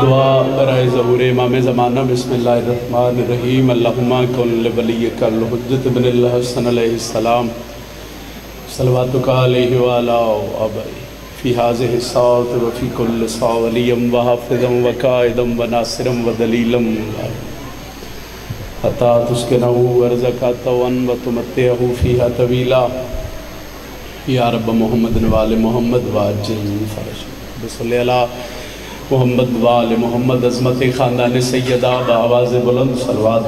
دعا برائے ظہور امام زمانہ بسم اللہ الرحمن الرحیم اللہم کن لولیک الحجت بن الحسن علیہ السلام صلواتک علیہ وعلا آبائی فی حاضر الساعت وفی کل ساع ولیم وحافظم وقائدم وناصرم ودلیلم حتی تسکنہو ورزقاتہ وتمتعہو فیہا طویلا یا رب محمد وآل محمد واجل فرج بسلی اللہ محمد وآل محمد عظمت خاندان سیدہ بآواز بلند صلوات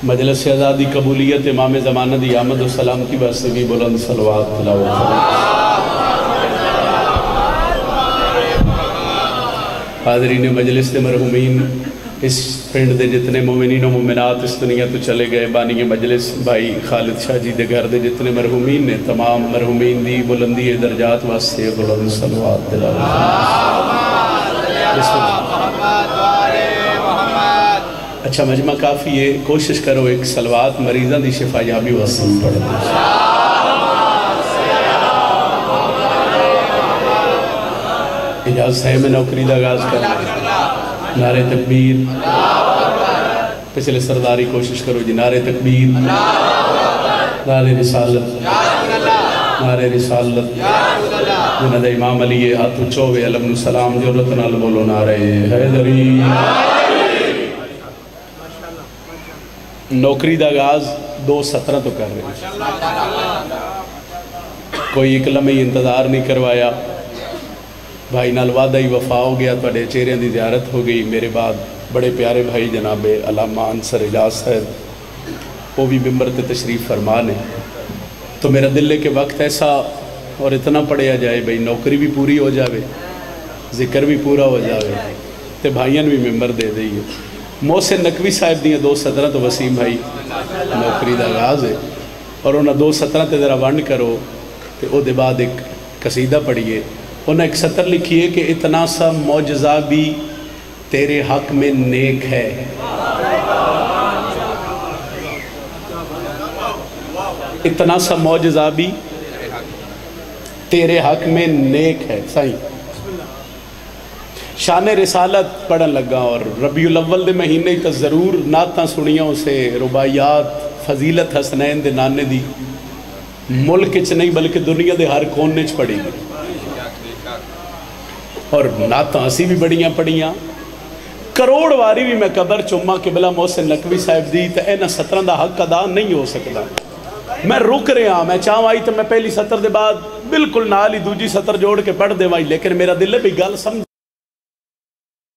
مجلس آزادی قبولیت امام زمانہ دی آمد و سلام کی واسطے بھی بلند صلوات حاضرین مجلس دے مرحومین اس پنڈ دے جتنے مومنین و مومنات اس دنیا تو چلے گئے بانی مجلس بھائی خالد شاہ جی دے گھر دے جتنے مرحومین نے تمام مرحومین دی بلندی درجات واسطے بلند صلوات اچھا مجمع کافی ہے کوشش کرو ایک صلوات مریضاں دی شفا یابی واسطے پڑھ دیں اجازت ہے میں نوکری دا آغاز کر رہے نعرہ تکبیر پچھلے سرداری کوشش کرو جی نعرہ تکبیر نعرہ رسالت نعرہ رسالت جنہد امام علی ہاتھو چووے علیہ السلام جرت نال بولو نعرہ حیدری نوکری دا آغاز 2:17 تو کر رہے ہیں کوئی ایک لمحے انتظار نہیں کروایا بھائی نال وعدہ ہی وفا ہو گیا توڑے چہرے دی زیارت ہو گئی میرے بعد بڑے پیارے بھائی جناب علامہ انصر اجاز صاحب وہ بھی ممبر تے تشریف فرمانے تو میرا دل ہے کہ وقت ایسا اور اتنا پڑھیا جائے بھائی نوکری بھی پوری ہو جاوے ذکر بھی پورا ہو جاوے تے بھائیان بھی ممبر دے دئیے محسن نقوی صاحب دیئے 2:17 تو وسیم بھائی نوکری دا آغاز ہے اور انہاں 2:17 تے ذرا ونڈ کرو تے او دے بعد ایک قصیدہ پڑھیے انہاں ایک سطر لکھی ہے کہ اتنا سا معجزہ بھی تیرے حق میں نیک ہے اتنا سا معجزہ بھی تیرے حق میں نیک ہے صحیح شان رسالت پڑھن لگا اور ربیع الاول دے مہینے تا ضرور نعتاں سنیاں اسے رباعیات فضیلت حسنین دے نانے دی ملک اچ نہیں بلکہ دنیا دے ہر کونے اچ پڑھی گئی اور نعتاں اسی بھی بڑیاں پڑھیاں کروڑ واری بھی میں قبر چمہ قبلہ محسن نقوی صاحب دی تو اینا 17 دا حق ادا نہیں ہو سکتا میں رک رہے ہاں میں چاہوں آئی تو میں پہلی سطر دے بعد بالکل نال ہی دوجی سطر جوڑ کے پڑھ دے وائی لیکن میرا دل ہے بھی گل سمجھ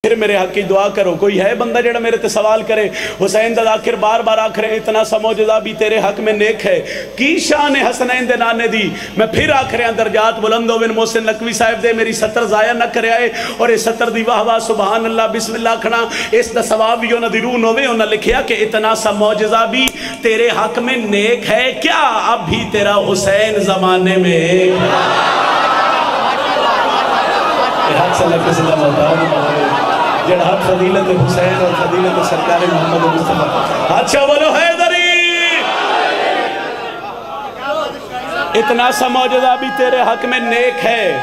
پھر میرے حق کی دعا کرو کوئی ہے بندہ جڑا میرے تے سوال کرے حسین دا آخر بار بار آخر اتنا سا معجزہ بھی تیرے حق میں نیک ہے کی شان حسنین دے نانے دی میں پھر آخر درجات بلند ہوئے محسن نقوی صاحب دے میری سطر ضائع نہ کرے آئے اور اس سطر دی واہ واہ سبحان اللہ بسم اللہ کھنا اس دا ثواب بھی انہاں دی روح نوے انہاں لکھیا کہ اتنا سا معجزہ بھی تیرے حق میں نیک ہے کیا اب بھی تیرا حسین زمانے میں حق صلی اللہ کسی دا محتاج جڑ حق فضیلت حسین اور فضیلت سرکار محمد مصطفیٰ اچھا بولو حیدری اتنا سا معجزہ بھی تیرے حق میں نیک ہے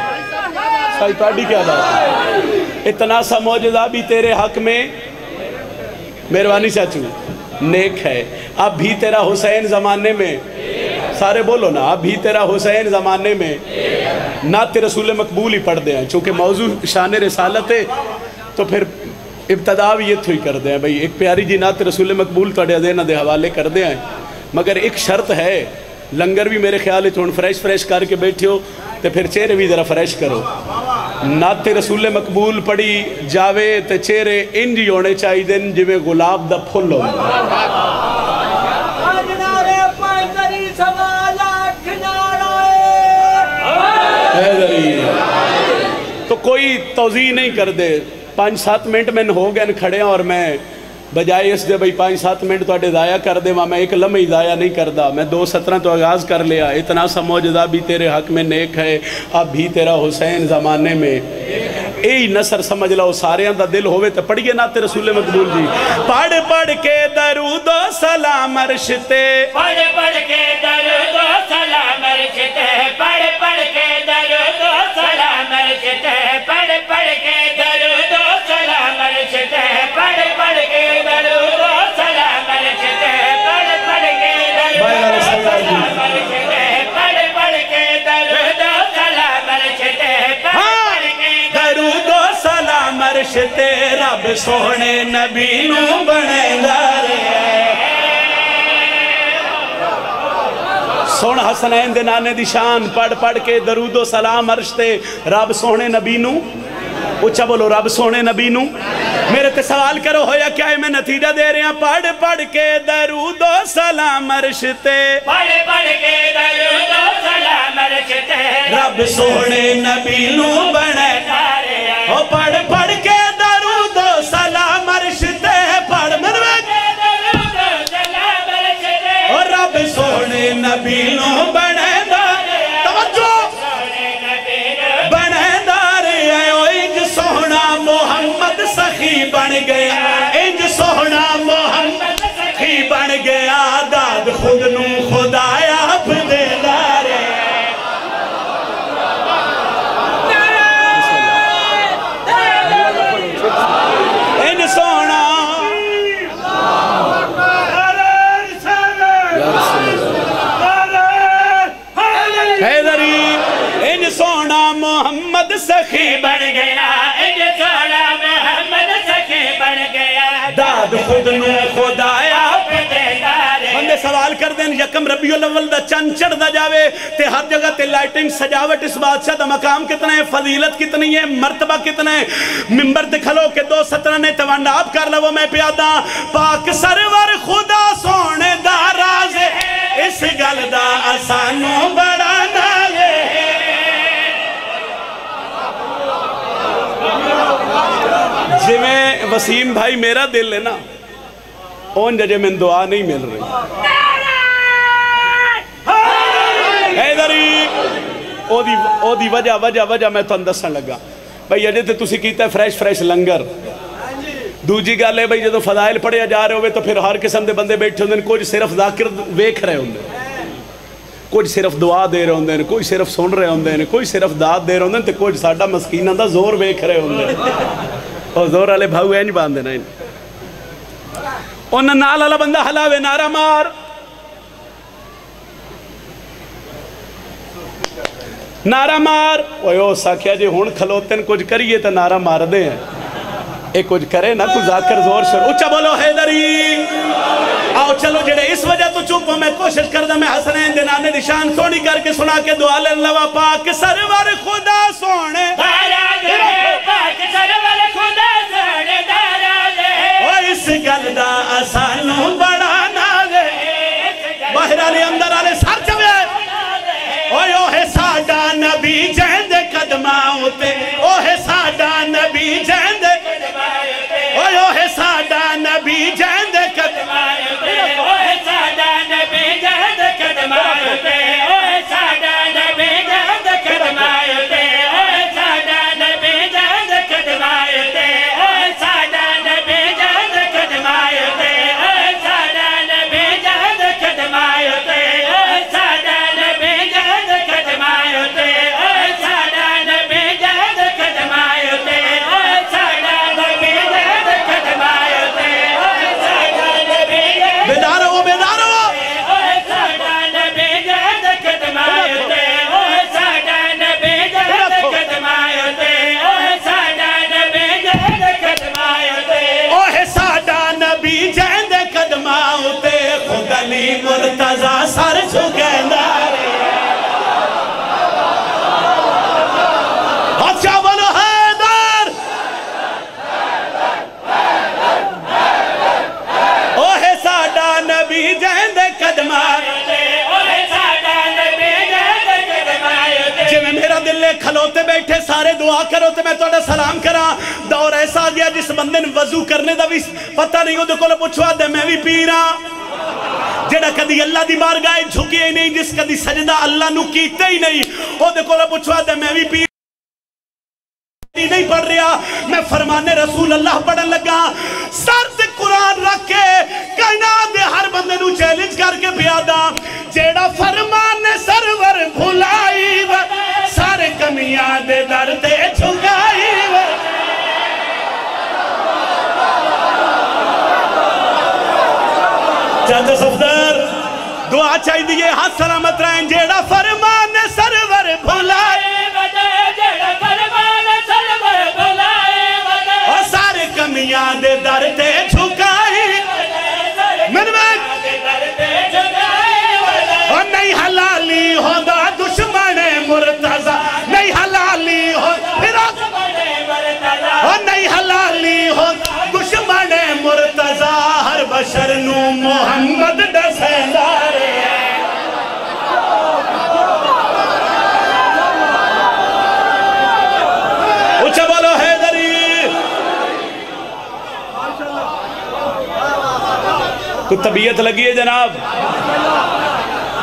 صحیح پاڑی کیا بات ہے اتنا سا معجزہ بھی تیرے حق میں مہربانی چاچو نیک ہے اب بھی تیرا حسین زمانے میں سارے بولو نا اب بھی تیرا حسین زمانے میں نعت رسول مقبول ہی پڑھ دے ہیں چونکہ موضوع شان رسالت ہے تو پھر ابتدا بھی یہ تھوئی کر دیں بھئی ایک پیاری جی نعت رسول مقبول توڑے ادینہ دے حوالے کر دیں مگر ایک شرط ہے لنگر بھی میرے خیال ہے تو فریش کر کے بیٹھے ہو تو پھر چہرے بھی ذرا فریش کرو نعت رسول مقبول پڑھی جاوے تو چہرے انجی ہونے چاہی دن جو میں گلاب دا پھل ہو تو کوئی توضیح نہیں کر دے 5-7 منٹ میں ہو گئے کھڑے ہیں اور میں بجائے اس دے بھئی 5-7 منٹ تو اڈے ضائع کر دے میں ایک لمحہ ضائع نہیں کردہ میں 2:17 تو آغاز کر لیا اتنا سا معجزہ بھی تیرے حق میں نیک ہے اب بھی تیرا حسین زمانے میں یہی نثر سمجھ لو سارے دا دل ہوئے تو پڑھئے نعت رسول مقبول جی پڑھ پڑھ کے درود و سلام عرش تے پڑھ پڑھ کے درود و سلام عرش تے پڑھ پڑھ کے درود و سلام عرش تے پڑھ پڑھ کے درود و سلام عرش تے پڑھ پڑھ کے درود و سلام عرش تے پڑھ پڑھ کے درود و سلام عرش تے پڑھ پڑھ کے درود و سلام عرش تے پڑھ کے درود و سلام عرش تے رب سونے نبی نو بنے دارے سون حسنین دے نانے دی شان پڑھ پڑھ کے درود و سلام عرش تے رب سونے نبی نو اچھا بولو رب سونے نبی نو میرے تے سوال کرو ہویا کیا ہے میں نتیجہ دے رہے ہیں پڑھ پڑھ کے درود و سلام عرش تے پڑھ پڑھ کے درود و سلام عرش تے رب سونے نبی نو بنے او پڑھ پڑھ کے درود و سلام عرش تے پڑھ مروک او رب سونے نبی نو بنے دارے توجہ بنے دارے او انج سونا محمد سخی بن گیا انج سونا محمد سخی بن گیا داد خود نو خدایا اپنے دارے انج سونا حیدری انج سونا محمد سخی بن گیا انج سونا محمد سخی بن گیا داد خود نو خدایا اپنے دارے بندے سوال کر دیں یکم ربیع الاول دا چند چڑھ دا جاوے تے ہر جگہ تے لائٹنگ سجاوٹ اس بادشاہ دا مقام کتنا ہے فضیلت کتنی ہے مرتبہ کتنا ہے ممبر تے کھلو کے 2 سطرہ نے توانڈ آپ کر لو میں پیادا پاک سرور خدا سونے دا راز اس گل دا آسانوں بڑا نالے جی میں وسیم بھائی میرا دل ہے نا اون ججے میں دعا نہیں مل رہی حیدری او دی وجہ میں تو اندسن لگا بھائی اجے تے تسی کیتا ہے فریش لنگر دوجی گل ہے بھائی جدو فضائل پڑھے جا رہے ہوئے تو پھر ہر قسم دے بندے بیٹھے ہوندے کچھ صرف ذاکر ویکھ رہے ہوندے کچھ صرف دعا دے رہے ہوندے کوئی صرف سن رہے ہوندے کوئی صرف داد دے رہے ہوندے تے کچھ ساڈا مسکیناں دا زور ویکھ رہے ہوندے اور زور والے بھاؤ اینج باندھے نا انہاں نال والا بندہ ہلاوے نعرہ مار نعرہ مار اوہ ساکھیا جی ہون کھلوتن کچھ کریے تا نعرہ مار دے ہیں ایک کچھ کرے نا کچھ ذاکر زور شروع اچھا بولو حیدری آؤ چلو جڑے اس وجہ تو چوپو میں کوشش کردہ میں حسنین دنانے نشان سونی کر کے سنا کے دعا للہ پاک سرور خدا سونے داراز ہے پاک سرور خدا سونے داراز ہے او اس گل دا آسانوں بڑا نالے باہر آلے اندر آلے سار چوے او ہے ساڈا نبی جہند قدماؤں تے او ہے ساڈا نبی جہند او ہے ساڈا نبی جہند قدماؤں تے او ہے ساڈا نبی جہند قدماؤں تے او ہے ساڈا نبی جہند قدماؤں تے او ہے ساڈا نبی جہند قدماؤں تے او ہے ساڈا نبی جہند قدماؤں تے او ہے ساڈا نبی جہند قدماؤں تے او ہے ساڈا نبی جہند قدماؤں تے او ہے ساڈا نبی جہند قدماؤں تے او ہے ساڈا نبی جہند قدماؤں تے او ہے ساڈا نبی جہند بیدار ہو او ہے ساڈا نبی جہند قدماؤں تے او ہے ساڈا نبی جہند قدماؤں تے او ہے ساڈا نبی جہند قدماؤں تے او ہے ساڈا نبی جہند قدماؤں تے خود علی مرتضی سر جھکیندا اچھا بولو حیدر او ہے ساڈا نبی جہند قدماؤں تے او ہے ساڈا نبی جہند قدماؤں تے جی میں میرا دل لے کھلوتے بیٹھے سارے دعا کرو تے میں توڑا سلام کرا دور ایسا گیا جس بندے نے وضو کرنے دا بھی پتہ نہیں ہو دے کولے پوچھوا دے میں بھی پیرا جڑا کدی اللہ دی بارگاہ جھکے ہی نہیں جس کدی سجدہ اللہ نو کیتے ہی نہیں او دے کولے پوچھوا دے میں بھی پیرا نہیں نہیں پڑھ رہا، میں فرمان رسول اللہ پڑھن لگا، سر تے قرآن رکھ کے کائنات دے ہر بندے نو چیلنج کر کے پیادا، جیڑا فرمان سرور بھلائی و سارے کمیاں دے در تے جھکائی و چاہتے صفدر دعا چاہی دیئے ہاتھ سلامت رہیں، جیڑا فرمان سرور بھلائی جیڑا فرمان سرور بھلائی اور سارے کمیاں دے در تے جھکائی من میں اور نہیں حلالی ہوندہ دشمن مرتضی، نہیں حلالی ہوندہ اور نہیں حلالی ہوندہ دشمن مرتضی، ہر بشر نو محمد دسیندارے اچھا بولو حیدری، کوئی طبیعت لگی ہے جناب؟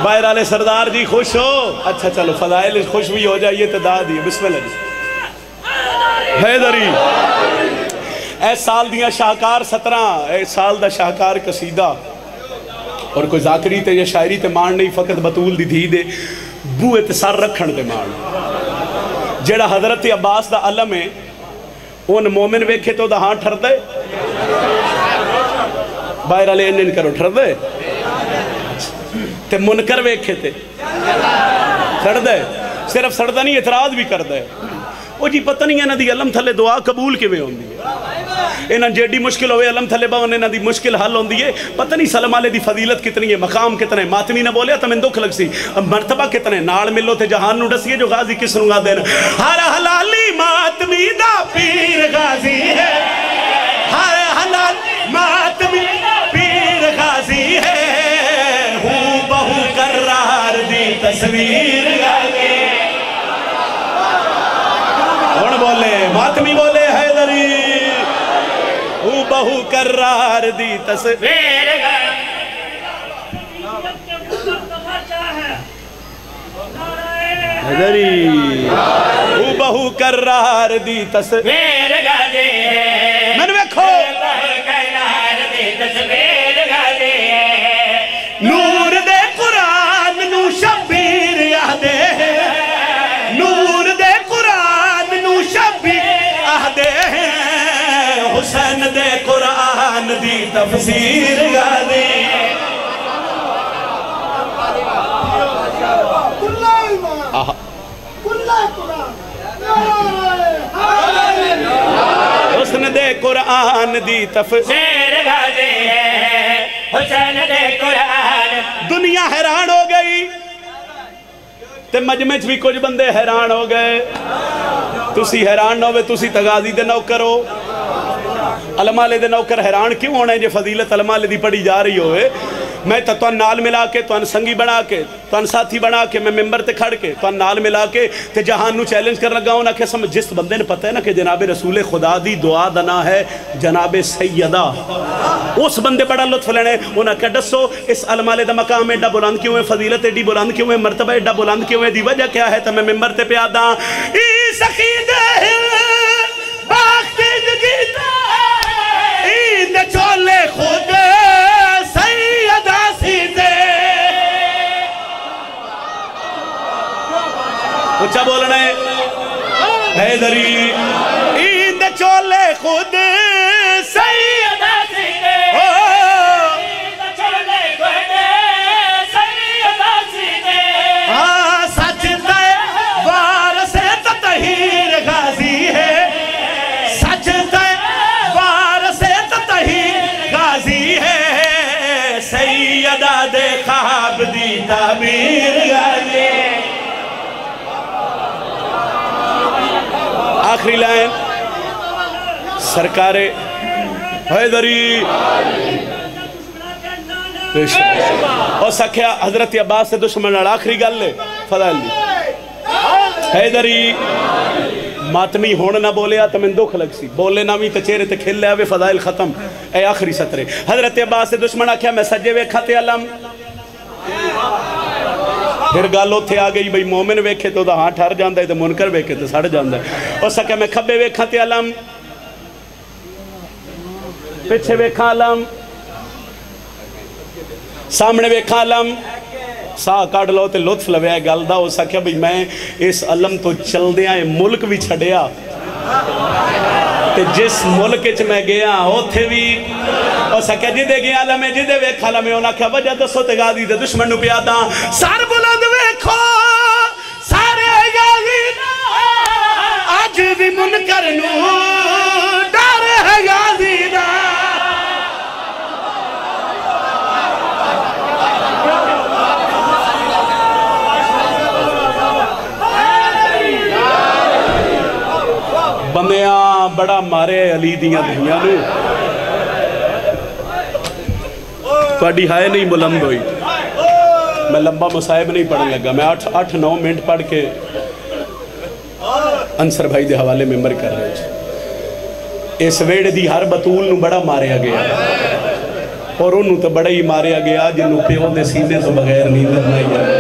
باہر آلے سردار جی خوش ہو؟ اچھا چلو فضائل خوش بھی ہو جائیے تداد ہی، بسم اللہ جی حیدری اے سال دیاں شاہکار 17 اے سال دا شاہکار قصیدہ اور کوئی ذاکری تے یا شاعری تے مان نہیں، فقط بطول دی دھی دے بوئے تے سر رکھن تے مان، جیڑا حضرت عباس دا علم ہے ان مومن ویکھے تو دا ہاں ٹھر دے، باہر آلے انن کرو ٹھر دے تے منکر ویکھے تے سڑ دے، صرف سڑ دا نہیں اعتراض بھی کر دے، وہ جی پتہ نہیں ہے نا دی علم تھلے دعا قبول کے میں ہوں دی ہے، انہاں جیڑی مشکل ہوئے علم تھلے باؤں انہاں دی مشکل حل ہوں دی ہے، پتہ نہیں سلام علیہ دی فضیلت کتنی ہے، مقام کتنے، ماتمی نہ بولیا تو میں دکھ لگ سی، مرتبہ کتنے، نال ملو تے جہان نو ڈسیے جو غازی کس نو گا دینا، ہر حلالی ماتمی دا پیر غازی ہے، ہر حلال ماتمی پیر غازی ہے، ہوں بہو کرار دی تصویر غازی کون بولے ماتمی بولے حیدری او بہو کرار دی تصویر حیدری او بہو کرار دی تصویر من ویکھو نور دے قرآن نو شبیر یادے نور دے قرآن نو شبیر یادے حسین دے قرآن دی تفسیر یادے حسن دے قرآن دی تفسیر یادے حسین دے قرآن دنیا حیران ہو گئی تے مجمع بھی کچھ بندے حیران ہو گئے تسی حیران نہ ہوئے تسی تغازی دے نوکر ہو علماء لے دے نوکر حیران کیوں ہونے جو فضیلت علماء لے دی پڑی جا رہی ہوئے میں توان نال ملا کے توان سنگی بنا کے توان ساتھی بنا کے میں ممبر تے کھڑ کے توان نال ملا کے تے جہان نو چیلنج کر لگا ہونا کہ سمجھ جس بندے نے پتہ ہے نا کہ جناب رسول خدا دی دعا دنا ہے جناب سیدہ اس بندے بڑا لطف لینے انہاں کہ ڈسو اس علماء لے دا مقام ایڈا بلند کیوں ہے فضیلت ایڈی بلند کیوں ہے مرتبہ ایڈا بلند کیوں ہے دی وجہ کیا ہے تو میں ممبر تے پیادا ای سخید ہے باختی جگیتا ایند چولے خود سیدہ سیدے اچھا بولنا ہے حیدری ایند چولے خود سیدہ سیدے ایند چولے خود سیدہ سیدے سچ دے وارث تطہیر غازی ہے سچ دے وارث تطہیر غازی ہے سیدہ دے خواب دی تعبیر غازی آخری لائن سرکار حیدری اور سکھیا حضرت عباس سے دشمن آخری گل لے فضائل دی حیدری ماتمی ہونا نہ بولیا تو میں دکھ لگ سی بولے نہ بھی تو چہرے تے کھل لے آوے فضائل ختم اے آخری سطرے حضرت عباس سے دشمن آکھیا میں سجے وے کھاتے علم پھر گل اتنے آ گئی بھئی مومن ویکھے تو ہاں ٹھر جاندہ ہے تو منکر ویکھے تو سڑ جاندہ ہے اور سکے میں کھبے ویکھاں تے علم پیچھے ویکھاں علم سامنے ویکھاں علم ساہ کاٹ لو تے لطف لویا گل دا ہو سکیا بھئی میں اس علم تو چل دیا ملک بھی چھڑیا تے جس ملک چ میں گیا ہوتے بھی اور سکیا جدے گیا علم جدے ویکھا علم ہونا کیا وجہ دسو تے غازی تے دشمن نو پیادا سار بلند ویکھو سارے غازی آج بھی منکر نو ڈر ہے غازی دا بندیاں بڑا مارے علی دیاں دھیاں نو توڑی ہائے نہیں بلند ہوئی میں لمبا مصائب نہیں پڑھنے لگا میں 8-9 منٹ پڑھ کے انصر بھائی دے حوالے ممبر کر رہے تھے اس ویڑ دی ہر بطول نو بڑا ماریا گیا اور انہوں تو بڑا ہی ماریا گیا جنہوں پیو دے سینے تو بغیر نیندر نہیں آیا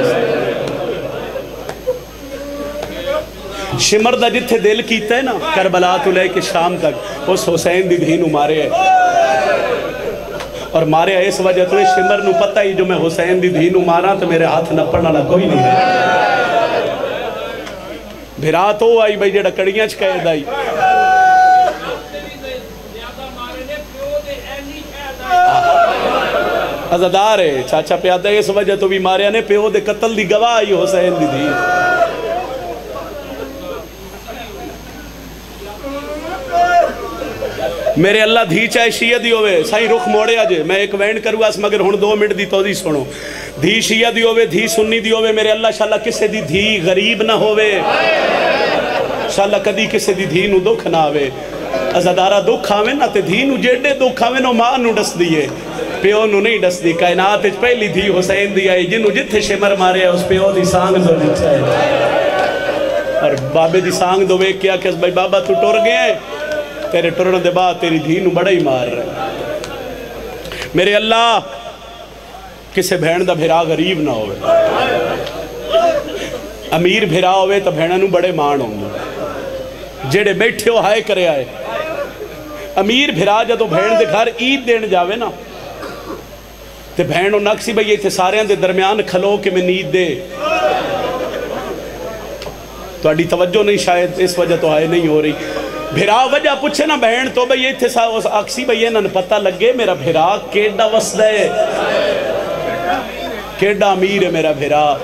شمر دا جتھے دل کیتا ہے نا کربلا تو لے کے شام تک اس حسین دی دھینو مارے ہے اور مارے ہے اس وجہ تو شمر نو پتہ ہی جو میں حسین دی دھینو مارا تو میرے ہاتھ نہ پڑھنا نہ کوئی نہیں ہے بھرا تو آئی بھائی جڑا کڑیاں چکے دائی عزدار ہے چاچا پیادہ ہے اس وجہ تو بھی مارے نے پیو دے قتل دی گواہ آئی حسین دی دھی میرے اللہ دھی چاہے شیعہ دی ہوئے سائیں رخ موڑے آجے میں ایک وینڈ کروں اس مگر ہون 2 منٹ دی توضیح سنو دھی شیعہ دی ہوئے دھی سنی دی ہوئے میرے اللہ شاءاللہ کسے دی دھی غریب نہ ہوئے شاءاللہ کدی کسے دی دھی نو دکھ نہ ہوئے عزدارہ دکھ آوے نہ تے دھی نو جیڑے دکھ آوے نو ماں نو ڈس دیئے پیو نو نہیں ڈس دی کائنات اچھ پہلی دھی حسین دی آئی جنو جتھے شمر مارے ہے اس پیو دی سانگ دو جتھے اور بابے دی سانگ دو ویک کیا کہ بھائی بابا تو ٹور گئے تیرے ٹرن دے بعد تیری دھینو بڑا ہی مار رہے میرے اللہ کسے بھین دا بھیرا غریب نہ ہوئے امیر بھیرا ہوئے تو بھیننو بڑے مان ہوں جیڑے بیٹھے ہو ہائے کرے آئے امیر بھیرا جدو بھین دے گھر عید دین جاوے نا تے بھینو نقصی بھئی یہ تھے سارے دے درمیان کھلو کہ میں نیند دے تو اڈی توجہ نہیں شاید اس وجہ تو ہائے نہیں ہو رہی بھیرا وجہ پوچھے نا بہن تو بھئی یہ تھے اکسی بھئی انہوں نے پتہ لگے میرا بھیرا کیڑا وسد ہے کیڑا امیر ہے میرا بھیرا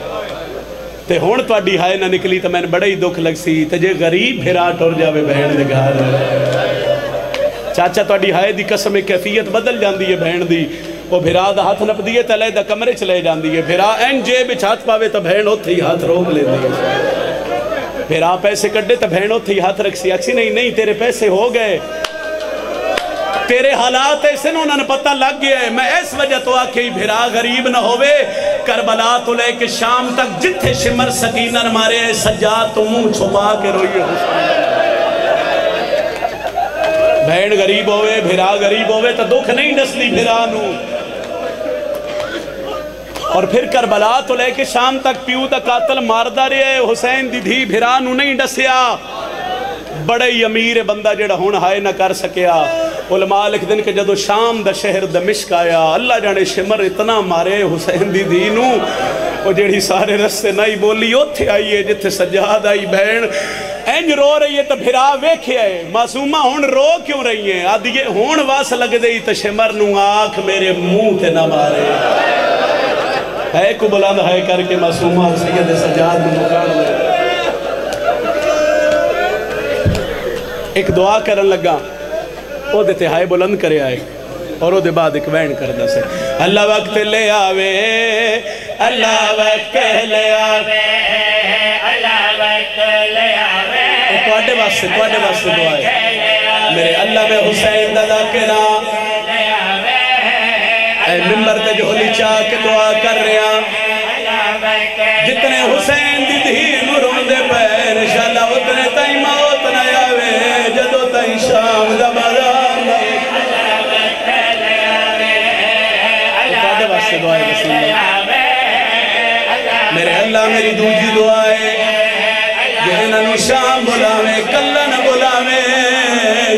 تے ہون تو اڈی ہائے نہ نکلی تو میں نے بڑا ہی دکھ لگ سی تے جے غریب بھیرا ٹور جاوے بہن دے گھر چاچا تو اڈی ہائے دی قسم کیفیت بدل جاندی ہے بہن دی وہ بھیرا دا ہاتھ نپ دیئے تلے دا کمرے چلے جاندی ہے بھیرا این جے بچ ہاتھ پاوے تو بہن ہوتے ہی ہاتھ روک لے دیئے پھر آپ پیسے کٹے تو بہنوں تھی ہاتھ رکھ سی اکسی نہیں تیرے پیسے ہو گئے تیرے حالات ایسے انہوں نے پتہ لگ گیا ہے میں اس وجہ تو آکے ہی بھیرا غریب نہ ہوئے کربلا تو لے کے شام تک جتھے شمر سکینہ مارے ہیں سجاد تو منہ چھپا کے روئے بہن غریب ہوئے بھیرا غریب ہوئے تو دکھ نہیں ڈسلی بھیرا نو اور پھر کربلا تو لے کے شام تک پیو دا قاتل ماردہ رہے حسین دی دھی بھیرانو نہیں ڈسیا بڑے ہی امیر بندہ جڑا ہون ہائے نہ کر سکیا علماء لکھ دن کہ جدو شام دا شہر دمشق آیا اللہ جانے شمر اتنا مارے حسین دی دھینو وہ جڑی سارے رستے نہیں بولی اتھے آئیے جتھے سجاد آئی بہن اینج رو رہی ہے تو بھرا ویکھے آئے معصومہ ہون رو کیوں رہی ہیں آدھیے ہون واس لگ دئی تو شمر نو آنکھ میرے منہ تے نہ مارے ہے کو بلند ہے کر کے معصومہ سید سجاد میں مکار لے ایک دعا کرن لگا او دیتے ہائے بلند کرے آئے اور او دے بعد ایک وین کردہ سے اللہ وقت لے آوے اللہ وقت لے آوے اللہ وقت لے آوے توڑے واسے دعا ہے میرے اللہ میں حسین دادا کے نام اے ممبر تے جو ہولی چاہ کے دعا کر رہے ہیں جتنے حسین دی دھی نوروں دے پیر انشاءاللہ اتنے تائیں موت نہ آوے جدو تائیں شام دا بازار توڑے واسے دعا ہے بسم اللہ میرے اللہ میری دوجی دعا ہے کہ انہوں شام بلاوے کلہ نہ بلاوے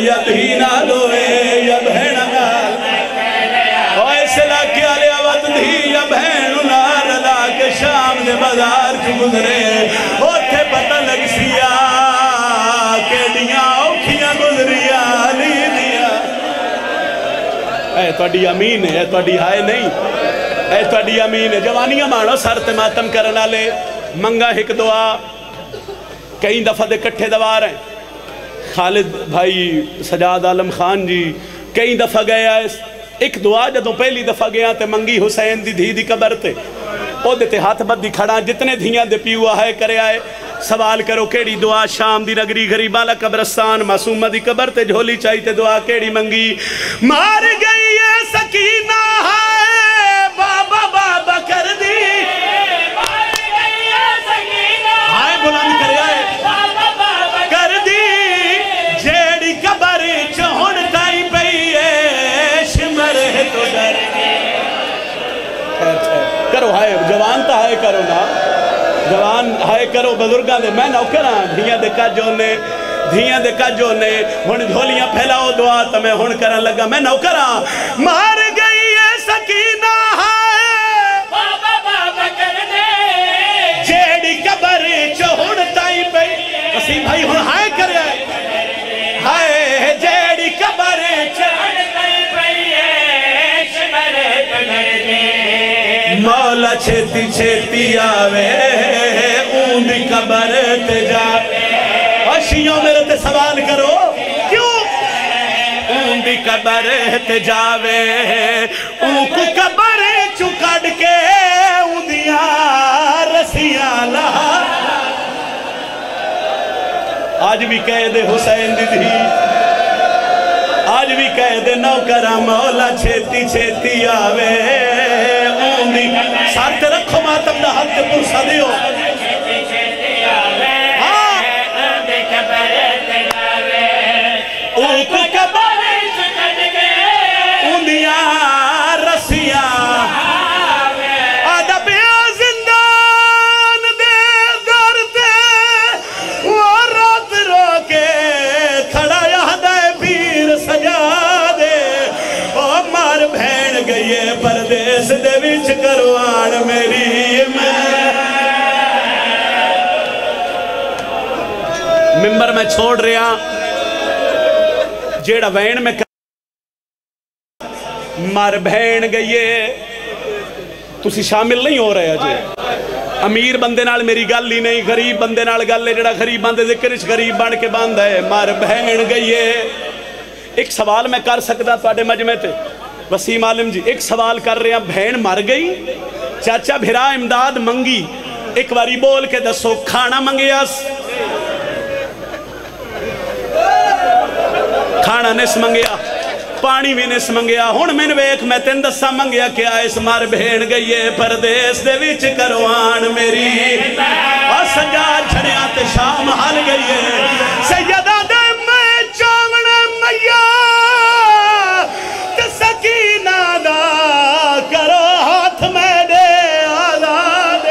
یا دھی نال ہوئے یا بہن نال اور اس علاقے والے آوت دھی یا بہن نال لا کے شام دے بازار چ گزرے اوتھے پتہ لگ سیا کیڑیاں اوکھیاں گزریاں نہیں دیا اے تہاڈی امین ہے تہاڈی ہائے نہیں اے تہاڈی امین ہے جوانیاں مانو سر تے ماتم کرن والے منگا ایک دعا کئی دفعہ دے کٹھے دوار ہیں خالد بھائی سجاد عالم خان جی کئی دفعہ گئے آئے ایک دعا جدوں پہلی دفعہ گیا تے منگی حسین دی دھی دی قبر تے او دیتے ہاتھ بدی کھڑا جتنے دھیاں دے پیوا ہے کرے آئے سوال کرو کیڑی دعا شام دی نگری غریبالا قبرستان معصومہ دی قبر تے جھولی چاہیتے دعا کیڑی منگی مار گئی ہے سکینہ ہے بابا بابا کر دی مار گئی ہے سکینہ ہائے بلند کرے آئے بابا بابا کر دی جیڑی قبر چہن تائی پئی ہے شمر ہے تو ڈر کرو ہائے جوان تا ہائے کرو نا جوان ہائے کرو بزرگاں دے میں نوکراں دھیاں دے کجوں نے ہن جھولیاں پھیلاؤ دعا تا میں ہن کرن لگا میں نوکراں مار گئی ہے سکینہ ہائے بابا بابا کر دے جیڑی قبر چہن تائی پئی وسیم بھائی ہن ہائے کرے ہائے جیڑی قبر چہن تائی پئی ہے شمر تو ڈر دے مولا چھتی چھتی آوے اون دی قبر تے جاوے اشیوں میرے تے سوال کرو کیوں اون دی قبر تے جاوے اون کو قبر چکڑ کے اون دیاں رسیاں لہا آج بھی قید حسین دی دھی آج بھی قید نوکرہ مولا چھتی چھتی آوے ساتھ رکھو ماتم نہ حق پرسا دیو اوک قبر اندیاں رسیاں آدھا بیا زندان دے درتے وہ رات رو کے کھڑا یہاں پیر سجا دے او مار بھین گئی ہے پردیس دے وچ کروان میری ممبر میں چھوڑ رہا جیڑا وین میں مار بھین گئی ہے تسی شامل نہیں ہو رہے جی امیر بندے نال میری گل ہی نہیں غریب بندے نال گل ہے جیڑا غریب بندے ذکرش غریب بن کے باندھ ہے مار بھین گئی ہے ایک سوال میں کر سکتا تواڈے مجمع تے وسیم عالم جی ایک سوال کر رہے ہیں بھین مر گئی چاچا بھرا امداد منگی ایک باری بول کے دسو کھانا منگیاس کھانا نس منگیا پانی بھی نس منگیا ہون میں ویک میں تین دسا منگیا کیا اس مار بھین گئی ہے پردیس دے وچ کروان میری اور سجاد چھڑیاں تے شام حال گئی ہے سیدہ دے میں چاون میا تے سکینہ دا کرو ہاتھ میں دے آزاد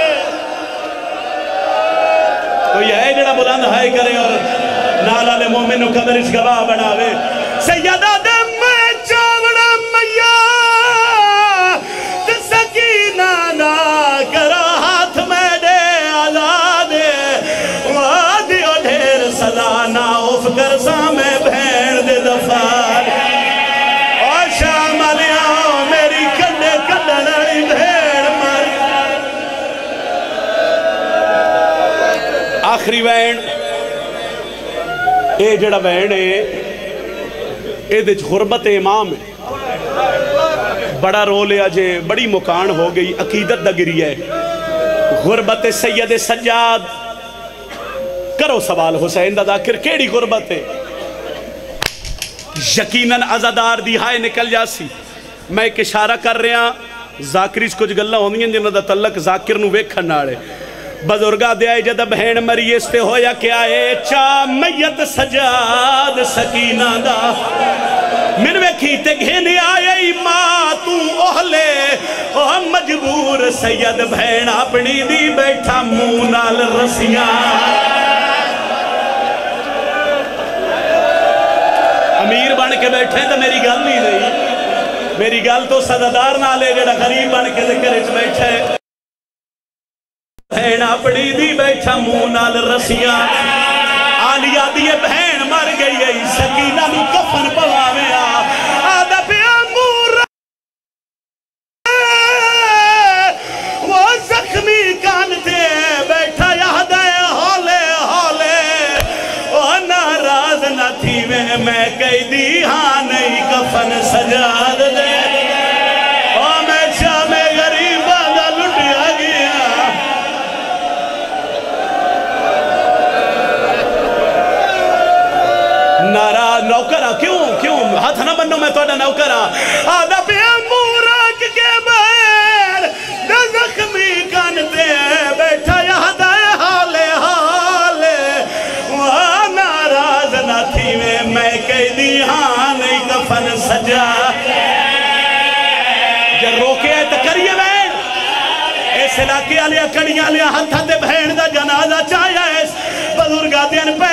کوئی ہے جڑا بلند ہائے کرے اور نالا لے مومنو قبرش گواہ بناوے سیدہ دے میں چاون میا تے سکینہ دا کرو ہاتھ میں دے آزاد وادیو ڈھیر صدا نا اف کر سامے بھین دے دفار اور شام علیاں میری کڈے کڈنائی بھین مر آخری وین اے جڑا وین ہے اے دیچ غربت امام ہے بڑا رول ہے جے بڑی مکان ہو گئی عقیدت دا گری ہے غربت سید سجاد کرو سوال حسین دا ذاکر کیڑی غربت ہے یقیناً عزادار دی ہائے نکل جاسی میں ایک اشارہ کر رہا ذاکریش کچھ گلہ ہوندی ہیں جنہوں دا تعلق ذاکر نو ویکھن ناڑے بزرگا دے آئے جدہ بہن مری اس تے ہویا کیا ہے چا میت سجاد سکینہ دا من ویکھی تے گھنے آئے ماں تو اہلے مجبور سید بھین اپنی دی بیٹھا منہ نال رسیاں امیر بن کے بیٹھے تو میری گل نہیں رہی میری گل تو صدادار نالے جڑا غریب بن کے ذکر اچ بیٹھے بہن اپنی دی بیٹھا منہ نال رسیاں آلیا دی بہن مر گئی ہے سکینہ نو کفن پواویا آدھا پیا مور وہ زخمی کانتے بیٹھا یاد ہے ہولے ہولے وہ ناراض نہ تھی میں کہی دی ہاں نہیں کفن سجاد دے ناراض نوکرہ کیوں ہاتھ نہ بنو میں توڑا نوکرہ آدھا پیا مورک کے بیر زخمی کانتے بیٹھا یاد ہے حالے حالے وہاں ناراض نہ تھی میں کہہ دی ہاں نہیں کفن سجا جب روکے تو کریے بہن ایسے علاقے آلیا کڑیاں لیا ہاتھ دے بہن دا جنازہ چاہیا ہے بزرگا دین پہ